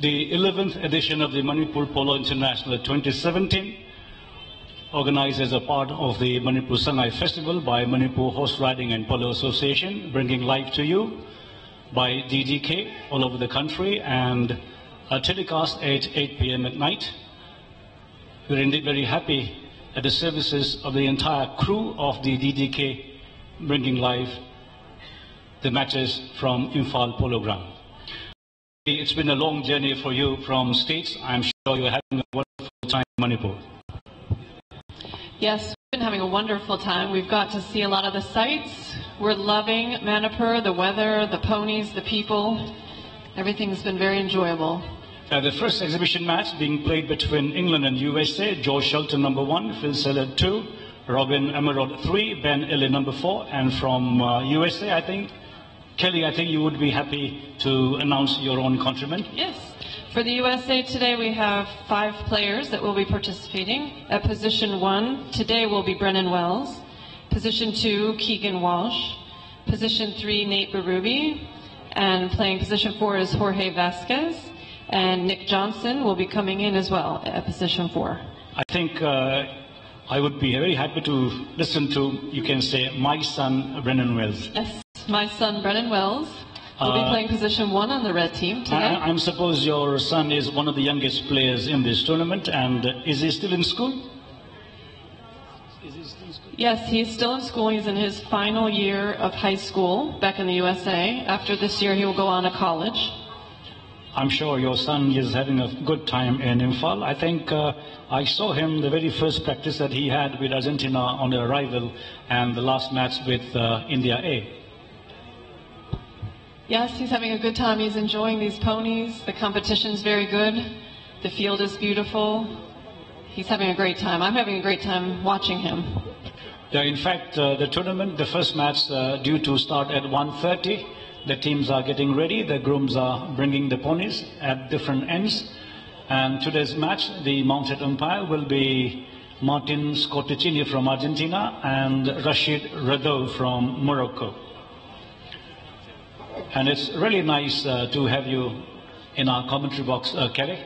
the 11th edition of the Manipur Polo International 2017, organized as a part of the Manipur Sangai Festival by Manipur Horse Riding and Polo Association, bringing life to you by DDK all over the country, and a telecast at 8 p.m. at night. We're indeed very happy at the services of the entire crew of the DDK, bringing live the matches from Imphal Polo Ground. It's been a long journey for you from States. I'm sure you're having a wonderful time in Manipur. Yes, we've been having a wonderful time. We've got to see a lot of the sights. We're loving Manipur, the weather, the ponies, the people. Everything's been very enjoyable. The first exhibition match being played between England and USA, George Shelton number 1, Phil Seller 2, Robin Emerald 3, Ben Ely number 4, and from USA, I think, Kelly, I think you would be happy to announce your own countryman. Yes. For the USA today, we have 5 players that will be participating. At position 1, today will be Brennan Wells. Position 2, Keegan Walsh. Position 3, Nate Berube. And playing position 4 is Jorge Vasquez. And Nick Johnson will be coming in as well at position 4. I think I would be very happy to listen to, you can say, my son, Brennan Wells. Yes, my son, Brennan Wells, will be playing position 1 on the red team today. I suppose your son is one of the youngest players in this tournament, and is he still in school? Yes, he's still in school. He's in his final year of high school back in the USA. After this year, he will go on to college. I'm sure your son is having a good time in Imphal. I think I saw him the very first practice that he had with Argentina on the arrival, and the last match with India A. Yes, he's having a good time. He's enjoying these ponies. The competition's very good. The field is beautiful. He's having a great time. I'm having a great time watching him. Yeah, in fact, the tournament, the first match due to start at 1:30. The teams are getting ready. The grooms are bringing the ponies at different ends. And today's match, the mounted umpire will be Martin Scotticini from Argentina and Rashid Rado from Morocco. And it's really nice to have you in our commentary box, Kelly.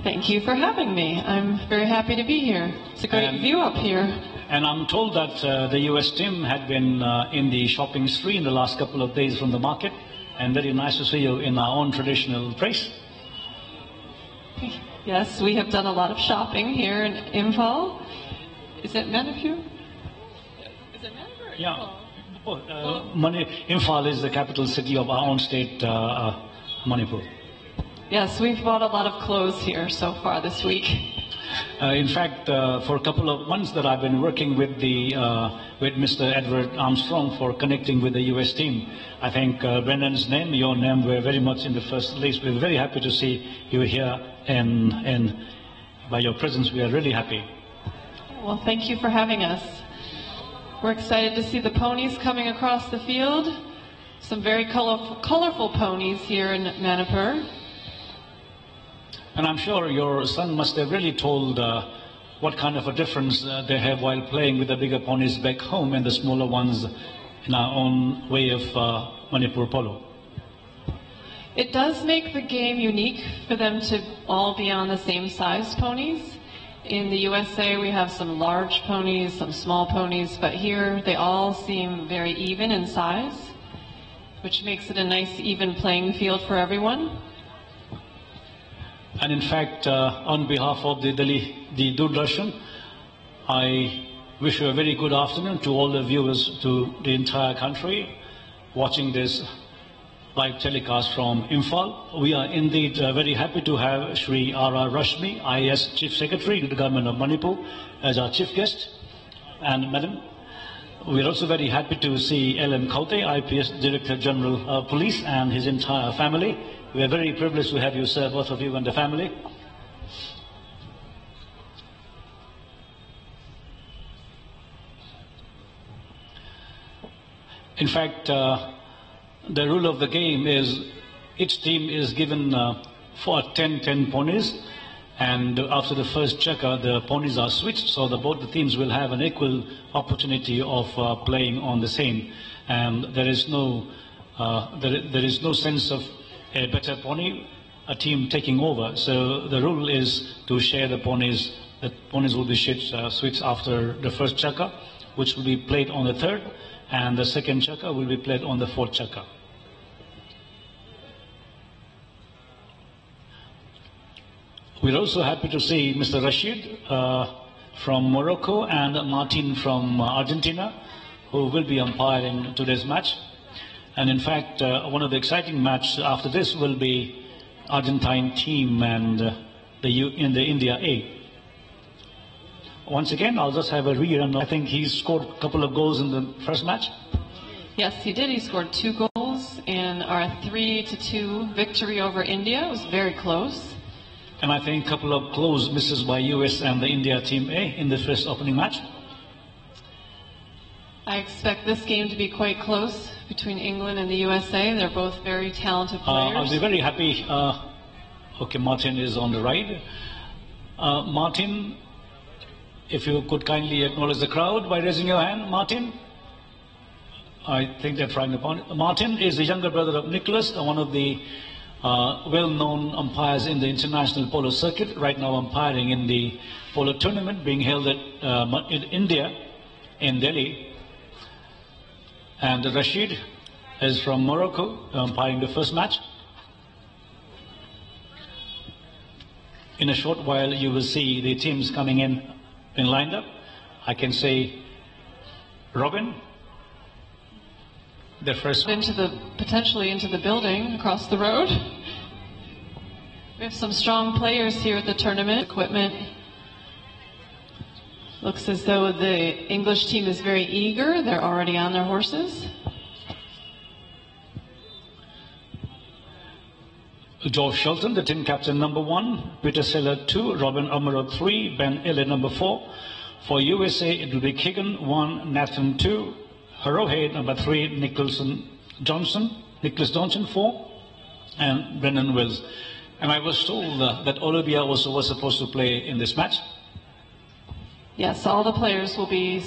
Thank you for having me. I'm very happy to be here. It's a great view up here. And I'm told that the US team had been in the shopping spree in the last couple of days from the market, and very nice to see you in our own traditional place. Yes, we have done a lot of shopping here in Imphal. Is it Manipur? Is it Manipur? Yeah. Imphal is the capital city of our own state, Manipur. Yes, we've bought a lot of clothes here so far this week. In fact, for a couple of months that I've been working with with Mr. Edward Armstrong for connecting with the US team, I think Brennan's name, your name, were very much in the first list. We're very happy to see you here, and by your presence, we are really happy. Well, thank you for having us. We're excited to see the ponies coming across the field. Some very colorful ponies here in Manipur. And I'm sure your son must have really told what kind of a difference they have while playing with the bigger ponies back home and the smaller ones in our own way of Manipur polo. It does make the game unique for them to all be on the same size ponies. In the USA, we have some large ponies, some small ponies, but here they all seem very even in size, which makes it a nice even playing field for everyone. And in fact, on behalf of the Doordarshan, I wish you a very good afternoon to all the viewers, to the entire country watching this live telecast from Imphal. We are indeed very happy to have Shri R.R. Rashmi, IAS Chief Secretary to the Government of Manipur, as our chief guest. And Madam, we are also very happy to see L.M. Kaute, IPS Director General of Police, and his entire family. We are very privileged to have you, sir, both of you and the family. In fact, the rule of the game is each team is given 10 ponies, and after the first checker, the ponies are switched, so both the teams will have an equal opportunity of playing on the same. And there is no sense of a better pony a team taking over. So the rule is to share the ponies. The ponies will be switched after the first chakra, which will be played on the third, and the second chakra will be played on the fourth chakra. We're also happy to see Mr. Rashid from Morocco and Martin from Argentina, who will be umpiring today's match. And in fact, one of the exciting matches after this will be Argentine team and in the India A. Once again, I'll just have a rerun. I think he scored a couple of goals in the first match. Yes, he did. He scored 2 goals in our 3-2 victory over India. It was very close. And I think a couple of close misses by US and the India team A in the first opening match. I expect this game to be quite close between England and the USA. They're both very talented players. I'll be very happy. Okay, Martin is on the right. Martin, if you could kindly acknowledge the crowd by raising your hand. Martin? I think they're trying upon it. Martin is the younger brother of Nicholas, one of the well-known umpires in the international polo circuit, right now umpiring in the polo tournament being held in India, in Delhi. And Rashid is from Morocco, umpiring the first match. In a short while, you will see the teams coming in lined up. I can say Robin, the first potentially into the building across the road. We have some strong players here at the tournament. Equipment looks as though the English team is very eager. They're already on their horses. George Shelton, the team captain, number 1. Peter Seller, 2. Robin Amaro, 3. Ben Ille, number 4. For USA, it will be Keegan, 1. Nathan, 2. Harohe, number 3. Nicholas Johnson, 4. And Brendan Wills. And I was told that Olivia also was supposed to play in this match. Yes, all the players will be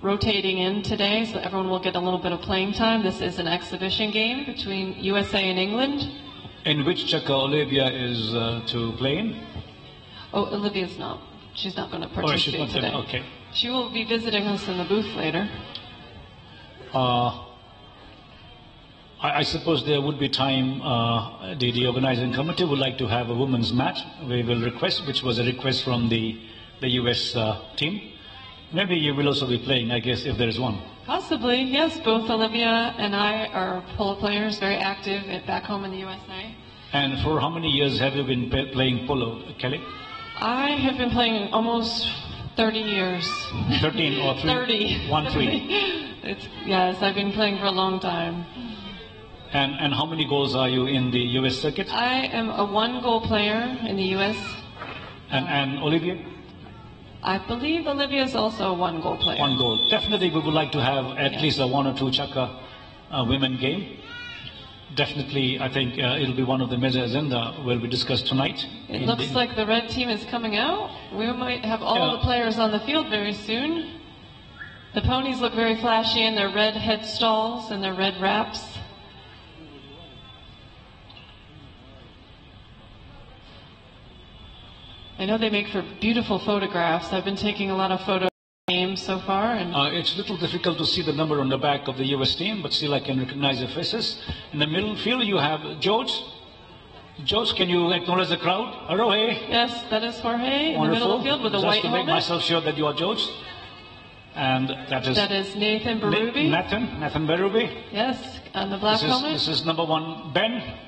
rotating in today, so everyone will get a little bit of playing time. This is an exhibition game between USA and England. In which chakra Olivia is to play in? Oh, Olivia's not. She's not going to participate today. Okay. She will be visiting us in the booth later. I suppose there would be time, the organizing committee would like to have a women's match. We will request, which was a request from the US team. Maybe you will also be playing, I guess, if there is one. Possibly, yes. Both Olivia and I are polo players, very active back home in the USA. And for how many years have you been playing polo, Kelly? I have been playing almost 30 years. 13 or 3? 30. 1-3. Yes, I've been playing for a long time. And how many goals are you in the US circuit? I am a 1-goal player in the US. And Olivia? I believe Olivia is also a 1-goal player. 1 goal. Definitely we would like to have at least a 1 or 2 chakra women game. Definitely, I think it'll be one of the major agenda will be discussed tonight. It looks like the red team is coming out. We might have all the players on the field very soon. The ponies look very flashy in their red head stalls and their red wraps. I know they make for beautiful photographs. I've been taking a lot of photos of games so far. And it's a little difficult to see the number on the back of the US team, but still I can recognize the faces. In the middle field you have George. George, can you acknowledge the crowd? Arohe. Yes, that is Jorge. Wonderful. In the middle of the field with a Just white to helmet. make myself sure that you are George. And that is Nathan Berube. Nathan Berube. Yes, on the black helmet. This is number 1, Ben.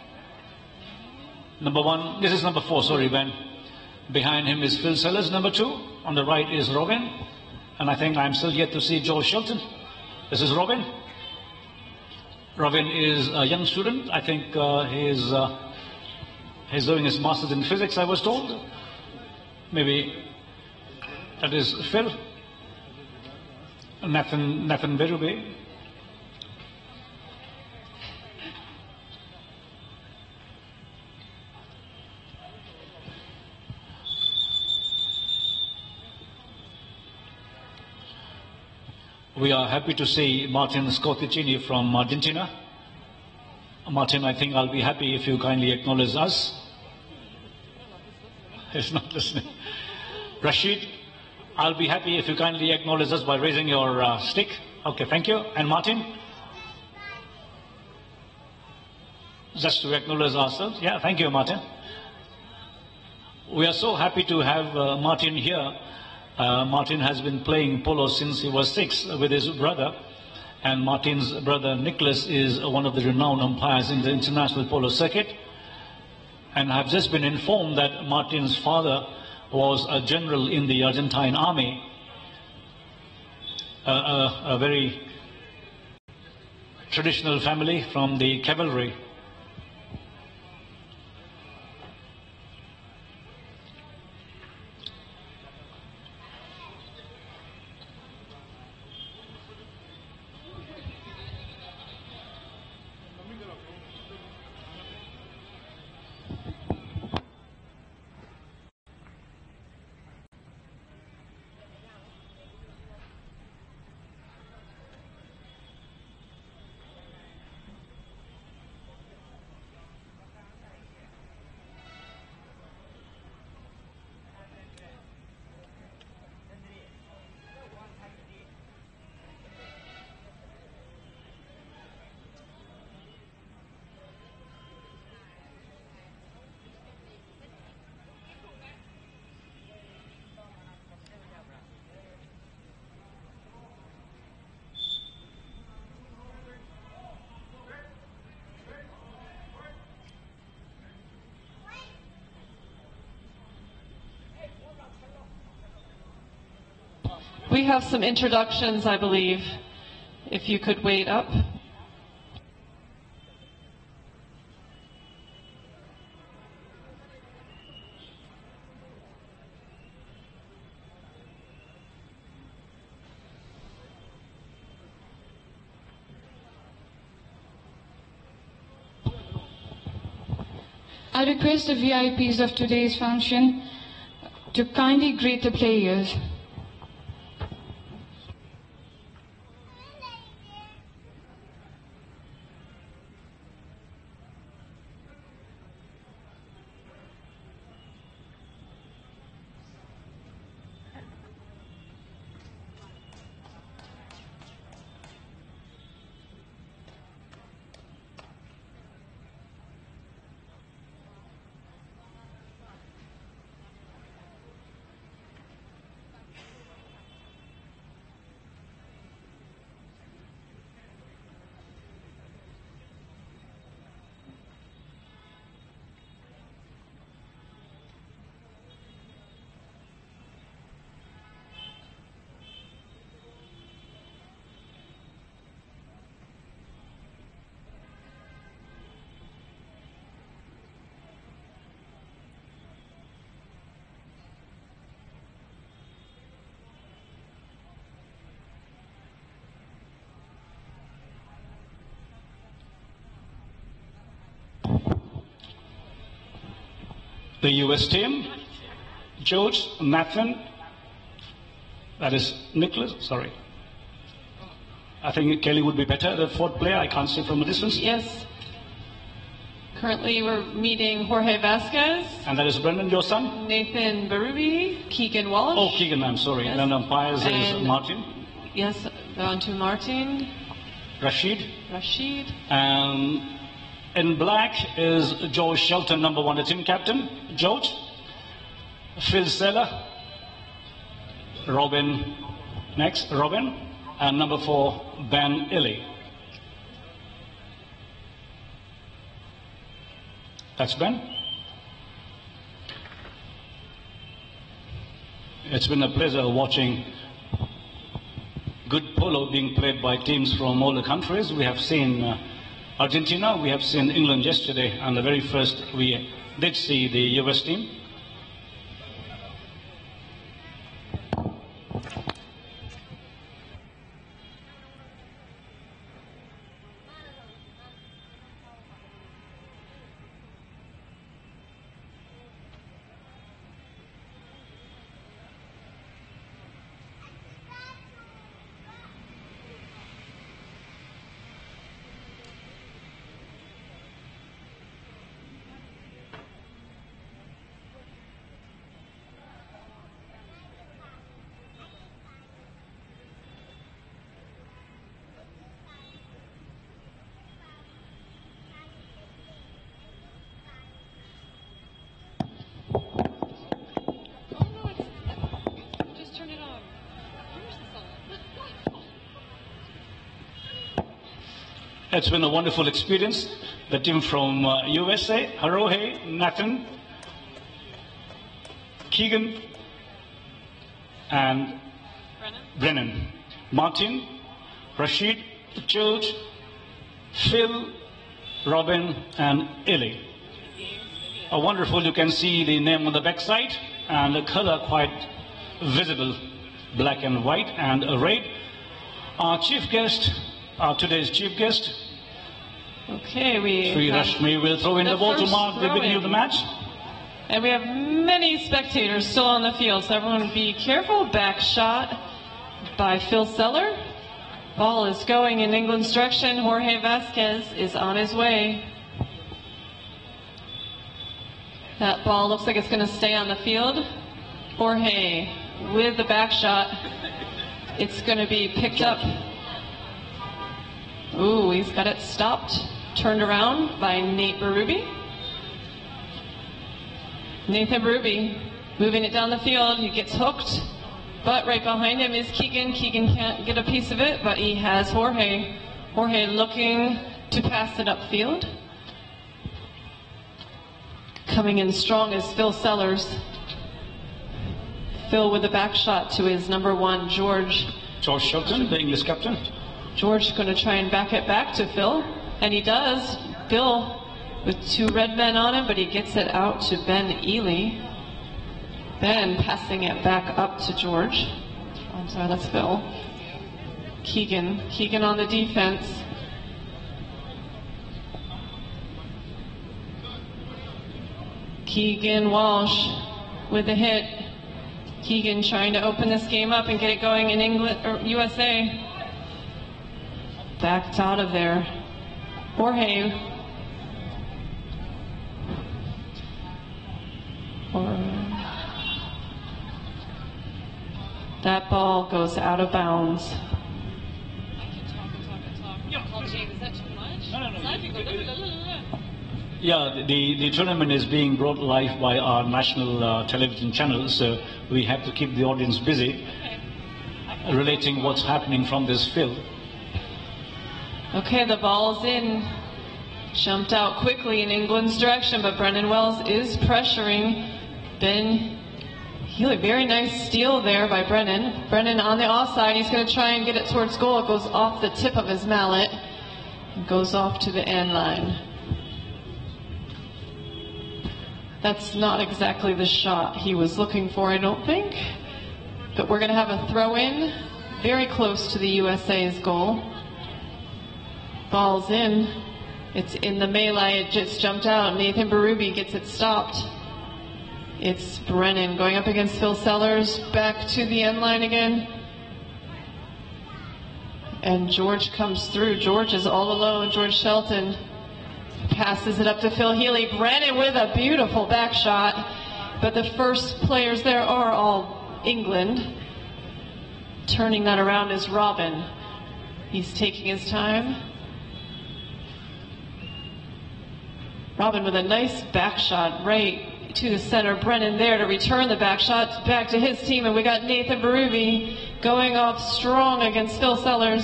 Number 1, this is number 4, sorry, Ben. Behind him is Phil Sellers, number 2. On the right is Robin. And I think I'm still yet to see George Shelton. This is Robin. Robin is a young student. I think he's doing his master's in physics, I was told. Maybe that is Phil. Nathan Berube. We are happy to see Martin Scorticini from Argentina. Martin, I think I'll be happy if you kindly acknowledge us. He's not listening. Rashid, I'll be happy if you kindly acknowledge us by raising your stick. Okay, thank you. And Martin? Just to acknowledge ourselves. Yeah, thank you, Martin. We are so happy to have Martin here. Martin has been playing polo since he was 6 with his brother. And Martin's brother Nicholas is one of the renowned umpires in the international polo circuit. And I've just been informed that Martin's father was a general in the Argentine army, a very traditional family from the cavalry. We have some introductions, I believe, if you could wait up. I request the VIPs of today's function to kindly greet the players. The US team, George, Nathan, that is Nicholas, sorry. I think Kelly would be better, the fourth player, I can't see from a distance. Yes. Currently we're meeting Jorge Vasquez. And that is Brendan, your son? Nathan Berube, Keegan Walsh. Oh, Keegan, I'm sorry. Yes. And umpires is Martin. Yes, on to Martin. Rashid. And in black is George Shelton, number 1, the team captain. George. Phil Seller. Robin. Next, Robin. And number 4, Ben Illy. That's Ben. It's been a pleasure watching good polo being played by teams from all the countries. We have seen Argentina, we have seen England yesterday, and the very first we did see the US team. It's been a wonderful experience. The team from USA, Harohe, Nathan, Keegan, and Brennan, Martin, Rashid, George, Phil, Robin, and Illy. A wonderful, you can see the name on the back side, and the color quite visible, black and white and arrayed. Our chief guest, today's chief guest, okay, Sri Rashmi will throw in the ball to mark the beginning of the match. And we have many spectators still on the field, so everyone be careful. Back shot by Phil Seller. Ball is going in England's direction. Jorge Vasquez is on his way. That ball looks like it's going to stay on the field. Jorge with the back shot. It's going to be picked up. Ooh, he's got it stopped. Turned around by Nate Berube. Nathan Berube moving it down the field. He gets hooked. But right behind him is Keegan. Keegan can't get a piece of it, but he has Jorge. Jorge looking to pass it upfield. Coming in strong is Phil Sellers. Phil with the back shot to his number 1, George. George Shelton, the English captain. George going to try and back it back to Phil, and he does. Phil with 2 red men on him, but he gets it out to Ben Ely. Ben passing it back up to George. I'm sorry, that's Phil. Keegan on the defense. Keegan Walsh with the hit. Keegan trying to open this game up and get it going in England or USA. Backed out of there. Jorge. That ball goes out of bounds. I can talk. James, is that too much? No. Yeah, the tournament is being brought live by our national television channel, so we have to keep the audience busy relating what's happening from this field. Okay, the ball's in. Jumped out quickly in England's direction, but Brennan Wells is pressuring Ben Healy. Very nice steal there by Brennan. Brennan on the offside. He's going to try and get it towards goal. It goes off the tip of his mallet. It goes off to the end line. That's not exactly the shot he was looking for, I don't think. But we're going to have a throw in very close to the USA's goal. Ball's in. It's in the melee. It just jumped out. Nathan Berube gets it stopped. It's Brennan going up against Phil Sellers. Back to the end line again. And George comes through. George is all alone. George Shelton passes it up to Phil Healy. Brennan with a beautiful back shot. But the first players there are all England. Turning that around is Robin. He's taking his time. Robin with a nice back shot right to the center. Brennan there to return the back shot back to his team. And we got Nathan Berube going off strong against Phil Sellers.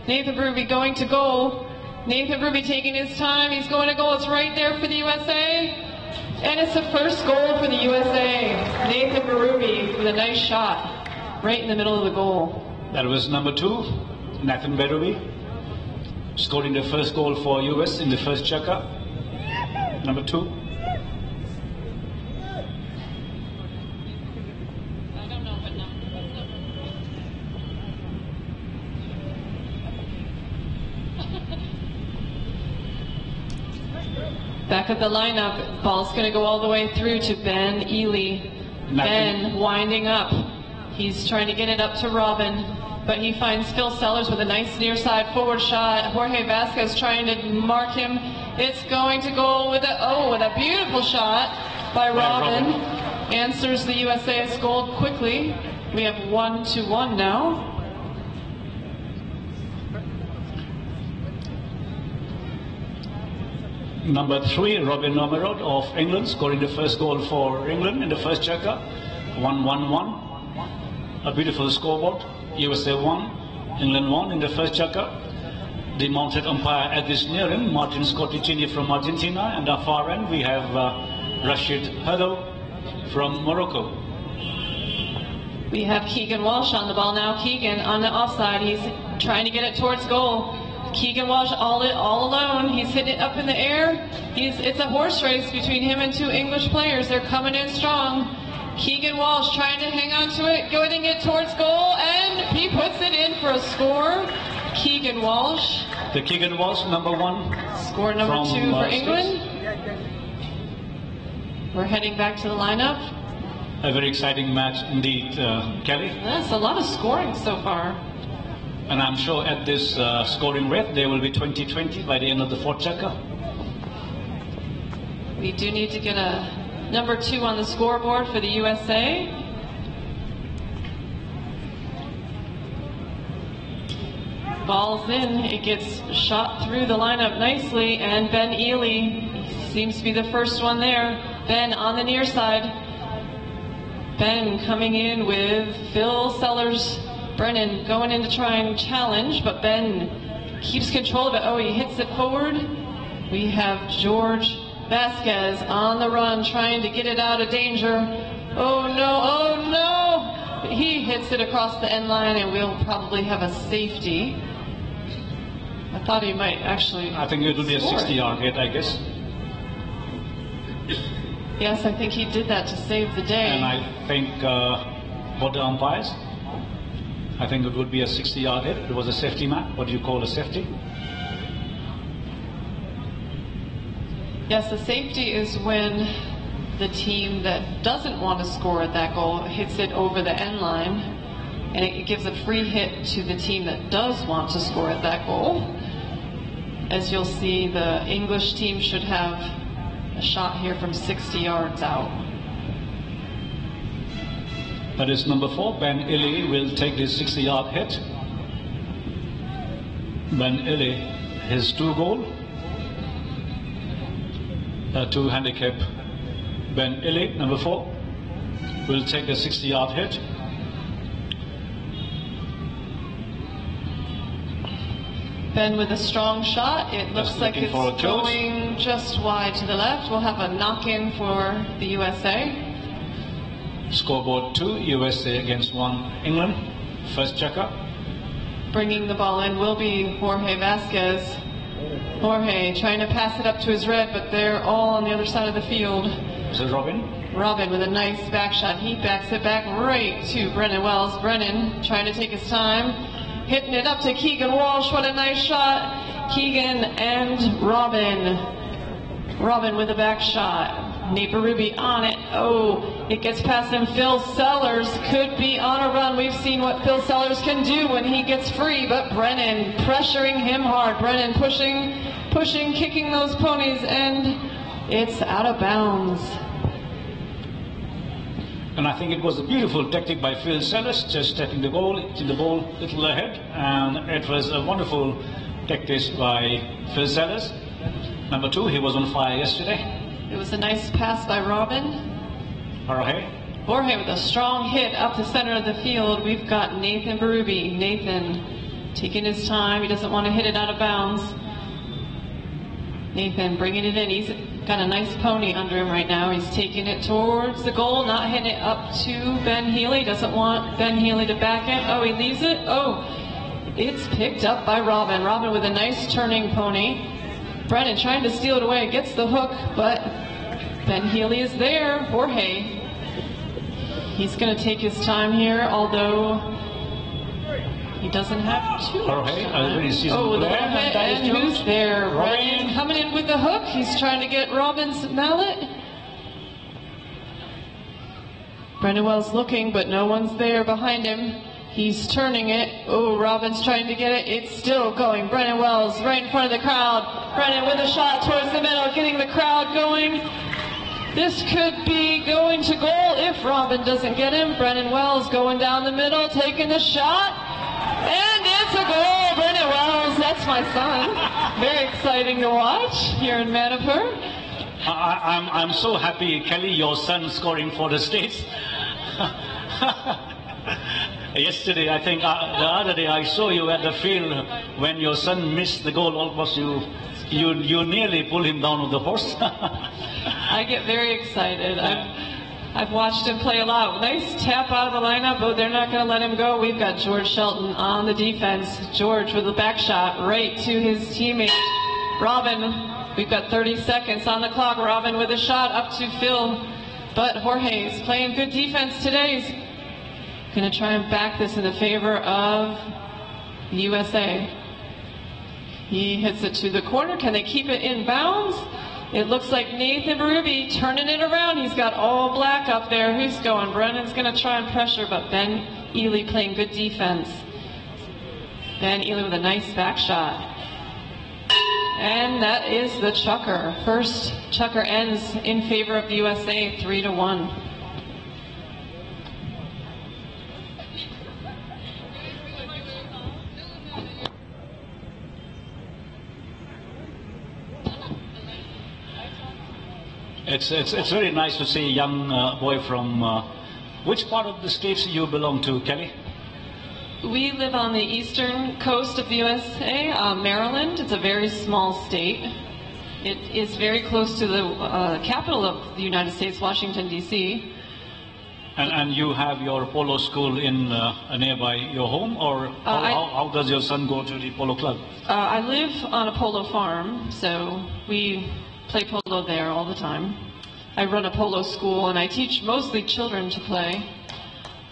Nathan Berube going to goal. Nathan Berube taking his time. He's going to goal. It's right there for the USA. And it's the first goal for the USA. Nathan Berube with a nice shot right in the middle of the goal. That was number 2, Nathan Berube, scoring the first goal for US in the first checker. Number 2. I don't know what number. Back at the lineup, ball's going to go all the way through to Ben Ely. Ben winding up. He's trying to get it up to Robin, but he finds Phil Sellers with a nice near side forward shot. Jorge Vasquez trying to mark him. It's going to go with a beautiful shot by Robin. Answers the USA's goal quickly. We have 1-1 now. Number 3, Robin Nomerod of England, scoring the first goal for England in the first checker. 1-1-1. A beautiful scoreboard. USA 1, England 1 in the first checker. the mounted umpire at this near end, Martin Scotticini from Argentina, and our far end we have Rashid Hado from Morocco. We have Keegan Walsh on the ball now. Keegan on the offside. He's trying to get it towards goal. Keegan Walsh all alone. He's hitting it up in the air. It's a horse race between him and two English players. They're coming in strong. Keegan Walsh trying to hang on to it, getting it towards goal, and he puts it in for a score. Keegan Walsh. The Keegan Walsh, number 1. Score number 2 for England. We're heading back to the lineup. A very exciting match indeed, Kelly. That's a lot of scoring so far. And I'm sure at this scoring rate, there will be 20-20 by the end of the 4th checker. We do need to get a number 2 on the scoreboard for the USA. Ball's in, it gets shot through the lineup nicely, and Ben Ely seems to be the first one there. Ben on the near side. Ben coming in with Phil Sellers. Brennan going in to try and challenge, but Ben keeps control of it. Oh, he hits it forward. We have George Vasquez on the run, trying to get it out of danger. Oh no, he hits it across the end line, and we'll probably have a safety. I thought he might actually. I think it will be a 60-yard hit, I guess. Yes, I think he did that to save the day. And I think for the umpires, I think it would be a 60-yard hit. It was a safety match. What do you call a safety? Yes, the safety is when the team that doesn't want to score at that goal hits it over the end line, and it gives a free hit to the team that does want to score at that goal. As you'll see, the English team should have a shot here from 60 yards out. That is number 4. Ben Ely will take this 60-yard hit. Ben Ely, his 2 goal. To handicap Ben Ely, number 4, will take a 60-yard hit. Ben with a strong shot. It looks like it's going just wide to the left. We'll have a knock-in for the USA. Scoreboard 2, USA against 1, England. First checker. Bringing the ball in will be Jorge Vasquez. Jorge trying to pass it up to his red, but they're all on the other side of the field. This is Robin. Robin with a nice back shot. He backs it back right to Brennan Wells. Brennan trying to take his time. Hitting it up to Keegan Walsh. What a nice shot. Keegan and Robin. Robin with a back shot. Nate Berube on it. Oh, it gets past him. Phil Sellers could be on a run. We've seen what Phil Sellers can do when he gets free, but Brennan pressuring him hard. Brennan pushing, kicking those ponies, and it's out of bounds. And I think it was a beautiful tactic by Phil Sellers, just taking the ball a little ahead, and it was a wonderful tactics by Phil Sellers. Number 2, he was on fire yesterday. It was a nice pass by Robin. Jorge with a strong hit up the center of the field. We've got Nathan Berube. Nathan taking his time. He doesn't want to hit it out of bounds. Nathan bringing it in. He's got a nice pony under him right now. He's taking it towards the goal, not hitting it up to Ben Healy. Doesn't want Ben Healy to back it. Oh, he leaves it. Oh, it's picked up by Robin. Robin with a nice turning pony. Brennan trying to steal it away, gets the hook, but Ben Healy is there. Jorge, he's going to take his time here, although he doesn't have too much time. Oh, the hit, and who's there? Brennan coming in with the hook. He's trying to get Robin's mallet. Brennan Wells looking, but no one's there behind him. He's turning it. Oh, Robin's trying to get it. It's still going. Brennan Wells right in front of the crowd. Brennan with a shot towards the middle, getting the crowd going. This could be going to goal if Robin doesn't get him. Brennan Wells going down the middle, taking the shot. And it's a goal. Brennan Wells, that's my son. Very exciting to watch here in Manipur. I'm so happy, Kelly, your son scoring for the States. Yesterday, I think, the other day, I saw you at the field when your son missed the goal. Almost you nearly pulled him down with the horse. I get very excited. I've watched him play a lot. Nice tap out of the lineup, but they're not going to let him go. We've got George Shelton on the defense. George with a back shot right to his teammate, Robin. We've got 30 seconds on the clock. Robin with a shot up to Phil. But Jorge's playing good defense today. He's going to try and back this in the favor of the USA. He hits it to the corner. Can they keep it in bounds? It looks like Nathan Ruby turning it around. He's got all black up there. Who's going? Brennan's going to try and pressure, but Ben Ely playing good defense. Ben Ely with a nice back shot. And that is the chukker. First chukker ends in favor of the USA, 3-1. It's very nice to see a young boy from which part of the states you belong to, Kelly? We live on the eastern coast of the USA, Maryland. It's a very small state. It is very close to the capital of the United States, Washington, D.C. And you have your polo school in nearby your home, or how does your son go to the polo club? I live on a polo farm, so we play polo there all the time. I run a polo school, and I teach mostly children to play.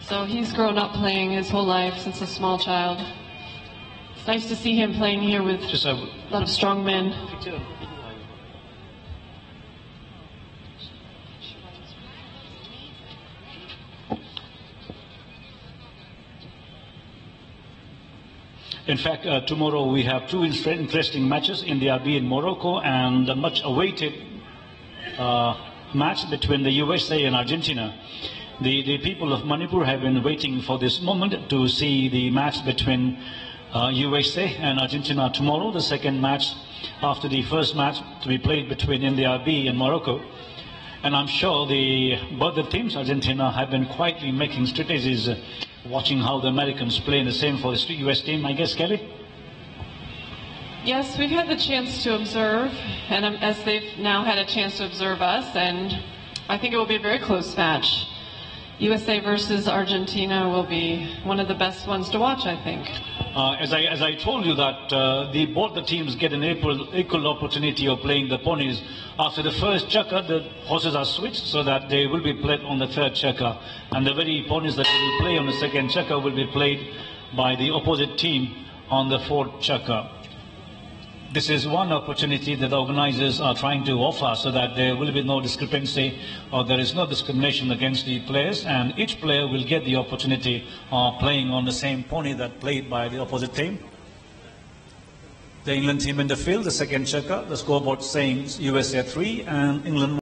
So he's grown up playing his whole life since a small child. It's nice to see him playing here with a lot of strong men. In fact, tomorrow we have two interesting matches, India B in Morocco, and a much awaited match between the USA and Argentina. The people of Manipur have been waiting for this moment to see the match between USA and Argentina tomorrow, the second match after the first match to be played between India B and Morocco. And I'm sure both the teams, Argentina, have been quietly making strategies, watching how the Americans play, and the same for the US team, I guess, Kelly? Yes, we've had the chance to observe, and as they've now had a chance to observe us, and I think it will be a very close match. USA versus Argentina will be one of the best ones to watch, I think. As I told you that both the teams get an equal opportunity of playing the ponies. After the first chukker, the horses are switched so that they will be played on the third chukker. And the very ponies that will play on the second chukker will be played by the opposite team on the fourth chukker. This is one opportunity that the organizers are trying to offer so that there will be no discrepancy or there is no discrimination against the players, and each player will get the opportunity of playing on the same pony that played by the opposite team. The England team in the field, the second checker, the scoreboard saying USA 3 and England